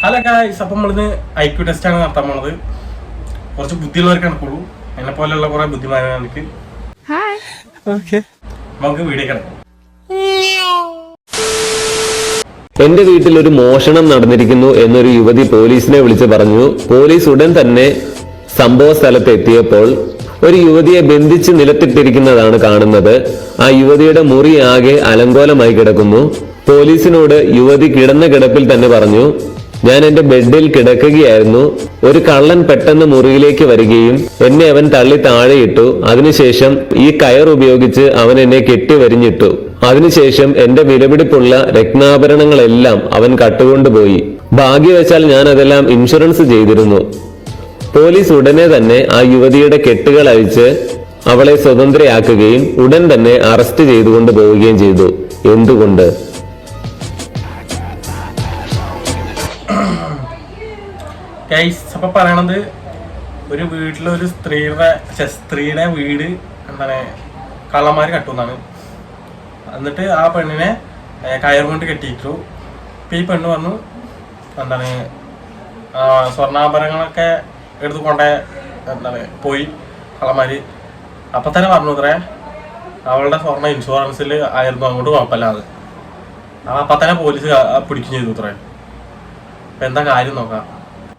Hello guys, അപ്പം നമ്മളിന്ന് IQ ടെസ്റ്റാണ് നടത്താൻ പോണത്. കുറച്ച് ബുദ്ധിയുള്ളവർക്ക് നടക്കുള്ളൂ, എന്നെ പോലെയുള്ള കുറെ ബുദ്ധിമാനാണ് എനിക്ക്. നമുക്ക് വീഡിയോ കിടക്കാം. എന്റെ വീട്ടിൽ ഒരു മോഷണം നടന്നിരിക്കുന്നു എന്നൊരു യുവതി പോലീസിനെ വിളിച്ചു പറഞ്ഞു. പോലീസ് ഉടൻ തന്നെ സംഭവ സ്ഥലത്ത് എത്തിയപ്പോൾ ഒരു യുവതിയെ ബന്ധിച്ച് നിലത്തിട്ടിരിക്കുന്നതാണ് കാണുന്നത്. ആ യുവതിയുടെ മുറി ആകെ അലങ്കോലമായി കിടക്കുന്നു. പോലീസിനോട് യുവതി കിടന്ന കിടപ്പിൽ തന്നെ പറഞ്ഞു, ഞാൻ എന്റെ ബെഡിൽ കിടക്കുകയായിരുന്നു. ഒരു കള്ളൻ പെട്ടെന്ന് മുറിയിലേക്ക് വരികയും എന്നെ അവൻ തള്ളി താഴെയിട്ടു. അതിനുശേഷം ഈ കയർ ഉപയോഗിച്ച് അവൻ എന്നെ കെട്ടിവരിഞ്ഞിട്ടു. അതിനുശേഷം എന്റെ വിലപിടിപ്പുള്ള രത്നാഭരണങ്ങളെല്ലാം അവൻ കട്ടുകൊണ്ടുപോയി. ഭാഗ്യവശാൽ ഞാൻ അതെല്ലാം ഇൻഷുറൻസ് ചെയ്തിരുന്നു. പോലീസ് ഉടനെ തന്നെ ആ യുവതിയുടെ കെട്ടുകൾ അഴിച്ച് അവളെ സ്വതന്ത്രയാക്കുകയും ഉടൻ തന്നെ അറസ്റ്റ് ചെയ്തുകൊണ്ട് പോവുകയും ചെയ്തു. എന്തുകൊണ്ട്? അപ്പൊ പറയണത്, ഒരു വീട്ടിലൊരു സ്ത്രീയുടെ വീട് എന്താണ് കള്ളന്മാര് കട്ടുന്നാണ്. എന്നിട്ട് ആ പെണ്ണിനെ കയർ കൊണ്ട് കെട്ടിയിട്ടു. ഇപ്പൊ ഈ പെണ്ണ് പറഞ്ഞു എന്താണ് സ്വർണ്ണാഭരണങ്ങളൊക്കെ എടുത്തു കൊണ്ടേ എന്താണ് പോയി കള്ളന്മാര്. അപ്പൊ തന്നെ പറഞ്ഞു ഇത്രേ അവളുടെ സ്വർണ്ണ ഇൻഷുറൻസിൽ ആയിരുന്നു, അങ്ങോട്ട് കുഴപ്പമില്ലാതെ. അപ്പൊ തന്നെ പോലീസ് പിടിക്കുകയും ചെയ്തു ഇത്രേ. അപ്പൊ എന്താ കാര്യം നോക്കാം.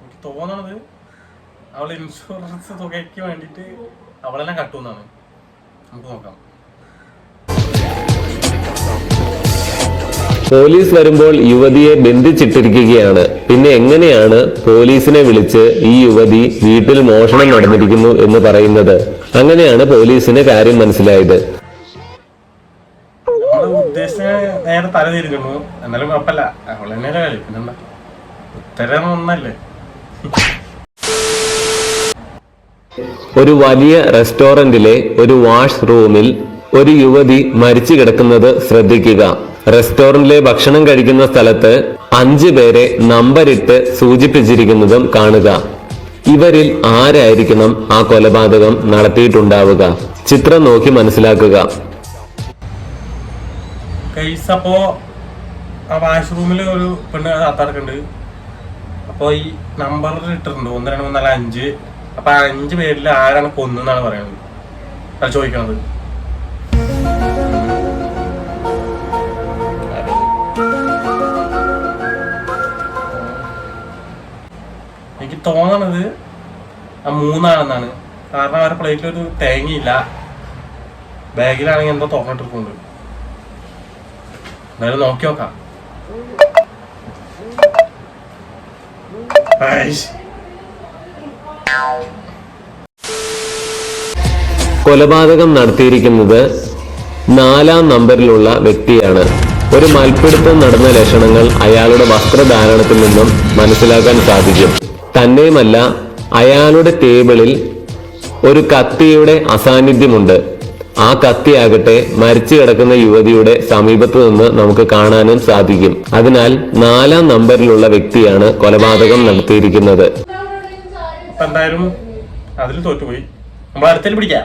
എനിക്ക് തോന്നണത് അവള് ഇൻഷുറൻസ് തുകയ്ക്ക് വേണ്ടിയിട്ട് അവളെന്നെ കട്ടുന്നാണ്. നമുക്ക് നോക്കാം. പോലീസ് വരുമ്പോൾ യുവതിയെ ബന്ധിച്ചിട്ടിരിക്കുകയാണ്. പിന്നെ എങ്ങനെയാണ് പോലീസിനെ വിളിച്ച് ഈ യുവതി വീട്ടിൽ മോഷണം നടന്നിരിക്കുന്നു എന്ന് പറയുന്നത്? അങ്ങനെയാണ് പോലീസിന് കാര്യം മനസ്സിലായത്. ഉദ്ദേശിച്ച നേരെ തല തിരിഞ്ഞു, എന്നാലും കുഴപ്പമില്ല, അവളെന്നെ കളി. പിന്നെന്താ, ഉത്തരം ഒന്നല്ലേ. ഒരു വലിയ റെസ്റ്റോറന്റിലെ ഒരു വാഷ് റൂമിൽ ഒരു യുവതി മരിച്ചു കിടക്കുന്നത് ശ്രദ്ധിക്കുക. റെസ്റ്റോറന്റിലെ ഭക്ഷണം കഴിക്കുന്ന സ്ഥലത്ത് 5 പേരെ നമ്പരിട്ട് സൂചിപ്പിച്ചിരിക്കുന്നതും കാണുക. ഇവരിൽ ആരായിരിക്കണം ആ കൊലപാതകം നടത്തിയിട്ടുണ്ടാവുക? ചിത്രം നോക്കി മനസ്സിലാക്കുക. അപ്പോ ആ വാഷ്റൂമിൽ ഒരു പെണ്ണ് അത്താർക്കുണ്ട്. അപ്പൊ ഈ നമ്പർ ഇട്ടിട്ടുണ്ട് 1 2 3 4 5. അപ്പൊ 5 പേരിൽ ആരാണ് കൊന്നെന്നാണ് പറയുന്നത്, അത് ചോദിക്കണത്. എനിക്ക് തോന്നണത് ആ 3 ആണെന്നാണ്. കാരണം അവരുടെ പ്ലേറ്റിലൊരു തേങ്ങയില്ല, ബാഗിലാണെങ്കിൽ എന്തോ തുറന്നിട്ടിട്ടുണ്ട്. എന്തായാലും നോക്കി നോക്കാം. കൊലപാതകം നടത്തിയിരിക്കുന്നത് 4-ാം നമ്പറിലുള്ള വ്യക്തിയാണ്. ഒരു മൽപ്പിടുത്തം നടന്ന ലക്ഷണങ്ങൾ അയാളുടെ വസ്ത്രധാരണത്തിൽ നിന്നും മനസ്സിലാക്കാൻ സാധിക്കും. തന്നെയുമല്ല, അയാളുടെ ടേബിളിൽ ഒരു കത്തിയുടെ അസാന്നിധ്യമുണ്ട്. ആ കത്തിയാകട്ടെ മരിച്ചു കിടക്കുന്ന യുവതിയുടെ സമീപത്ത് നിന്ന് നമുക്ക് കാണാനും സാധിക്കും. അതിനാൽ 4-ാം നമ്പറിലുള്ള വ്യക്തിയാണ് കൊലപാതകം നടത്തിയിരിക്കുന്നത്. എന്തായാലും അതിൽ തോറ്റുപോയി. നമ്മൾ അടുത്തേക്ക് പിടിക്കാം.